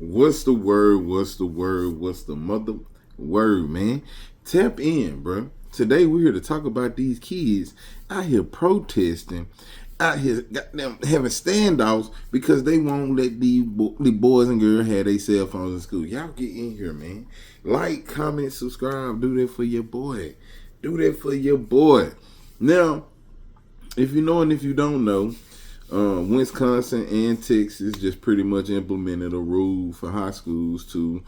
What's the word? What's the word? What's the mother word, man? Tap in, bro. Today we're here to talk about these kids out here protesting, out here got them having standoffs because they won't let the boys and girls have their cell phones in school. Y'all get in here, man. Like, comment, subscribe. Do that for your boy. Do that for your boy. Now, if you know and if you don't know, Wisconsin and Texas just pretty much implemented a rule for high schools to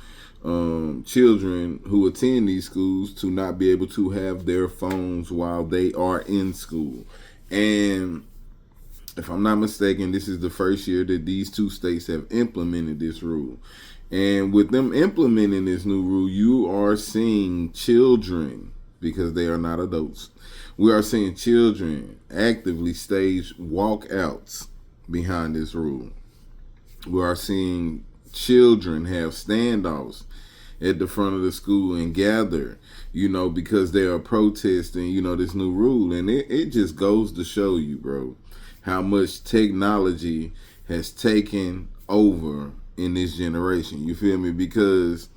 children who attend these schools to not be able to have their phones while they are in school. And if I'm not mistaken, this is the first year that these two states have implemented this rule. And with them implementing this new rule, you are seeing children, because they are not adults, we are seeing children actively stage walkouts behind this rule. We are seeing children have standoffs at the front of the school and gather, because they are protesting, this new rule. And it just goes to show you, bro, how much technology has taken over in this generation. You feel me? Because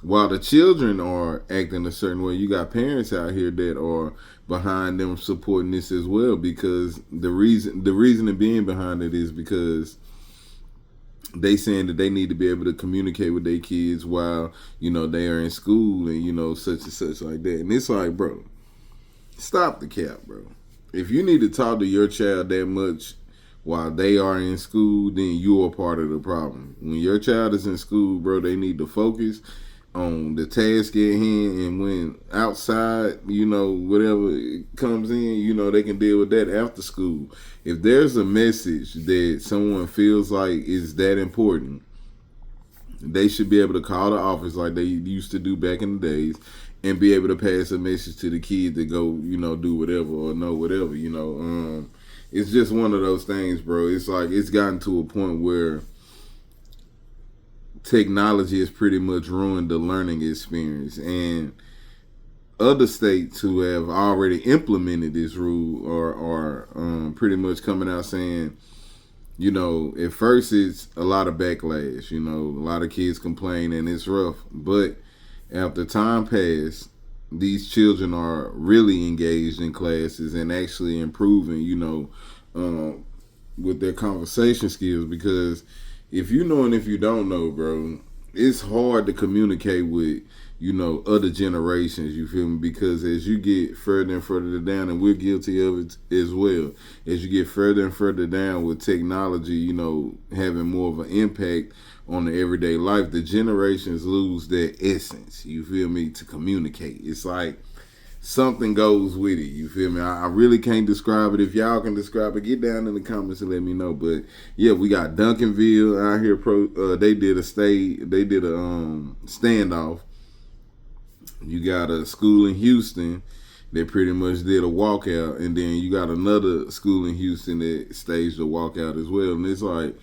while the children are acting a certain way, you got parents out here that are behind them supporting this as well. Because the reason being behind it is because they saying that they need to be able to communicate with their kids while they are in school and such and such like that. And it's like, bro, stop the cap, bro. If you need to talk to your child that much while they are in school, then you are part of the problem. When your child is in school, bro, they need to focus on the task at hand, and when outside, whatever comes in, they can deal with that after school. If there's a message that someone feels like is that important, they should be able to call the office like they used to do back in the days and be able to pass a message to the kid to go, do whatever or know whatever, It's just one of those things, bro. It's like it's gotten to a point where technology has pretty much ruined the learning experience. And other states who have already implemented this rule are pretty much coming out saying, at first it's a lot of backlash. A lot of kids complain and it's rough. But after time passed, these children are really engaged in classes and actually improving, with their conversation skills. Because if you know and if you don't know, bro, it's hard to communicate with, other generations, you feel me? Because as you get further and further down, and we're guilty of it as well, as you get further and further down with technology, having more of an impact on the everyday life, the generations lose their essence, you feel me, to communicate. It's like something goes with it, you feel me? I really can't describe it. If y'all can describe it, get down in the comments and let me know. But yeah, we got Duncanville out here. They did a standoff. You got a school in Houston that pretty much did a walkout, and then you got another school in Houston that staged a walkout as well. And it's like,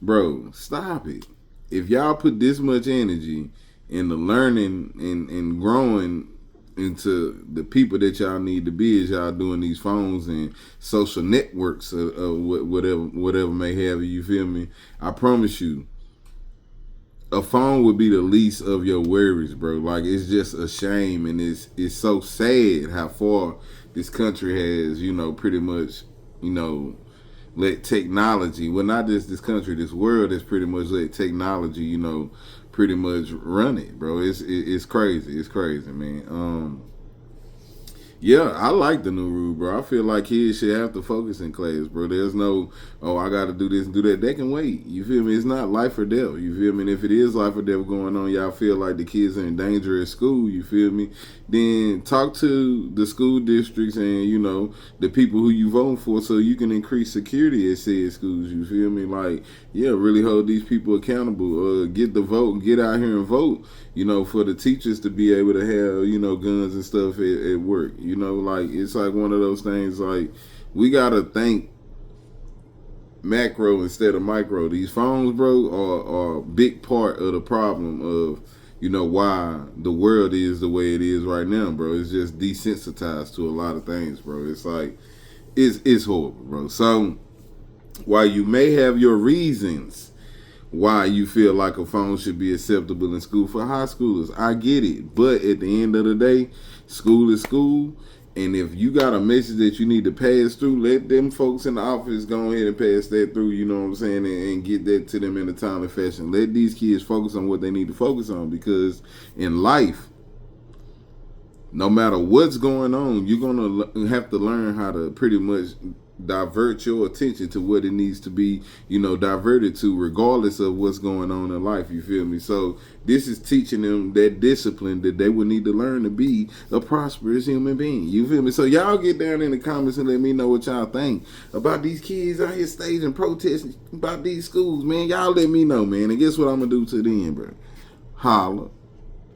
bro, stop it. If y'all put this much energy in the learning and growing into the people that y'all need to be, as y'all doing these phones and social networks of whatever may have you feel me, I promise you, a phone would be the least of your worries, bro. Like, it's just a shame, and it's so sad how far this country has, pretty much, let technology, well, not just this country, this world has pretty much let technology, pretty much run it, bro. It's crazy. It's crazy, man. Yeah, I like the new rule, bro. I feel like kids should have to focus in class, bro. There's no, I got to do this and do that. They can wait. You feel me? It's not life or death. You feel me? And if it is life or death going on, y'all feel like the kids are in danger at school, you feel me? Then talk to the school districts and, the people who you vote for so you can increase security at said schools, you feel me? Like, yeah, really hold these people accountable. Get the vote, get out here and vote, for the teachers to be able to have, guns and stuff at work. Like, it's like one of those things, like, we gotta think macro instead of micro. These phones, bro, are a big part of the problem of, why the world is the way it is right now, bro. It's just desensitized to a lot of things, bro. It's like, it's horrible, bro. So while you may have your reasons why you feel like a phone should be acceptable in school for high schoolers. I get it. But at the end of the day, school is school. And if you got a message that you need to pass through, let them folks in the office go ahead and pass that through, you know what I'm saying, and get that to them in a timely fashion. Let these kids focus on what they need to focus on, because in life, no matter what's going on, you're going to have to learn how to pretty much divert your attention to what it needs to be, diverted to, regardless of what's going on in life. You feel me? So this is teaching them that discipline that they would need to learn to be a prosperous human being. You feel me? So y'all get down in the comments and let me know what y'all think about these kids out here staging protests about these schools, man. Y'all let me know, man. And guess what I'm going to do to the end, bro? Holla.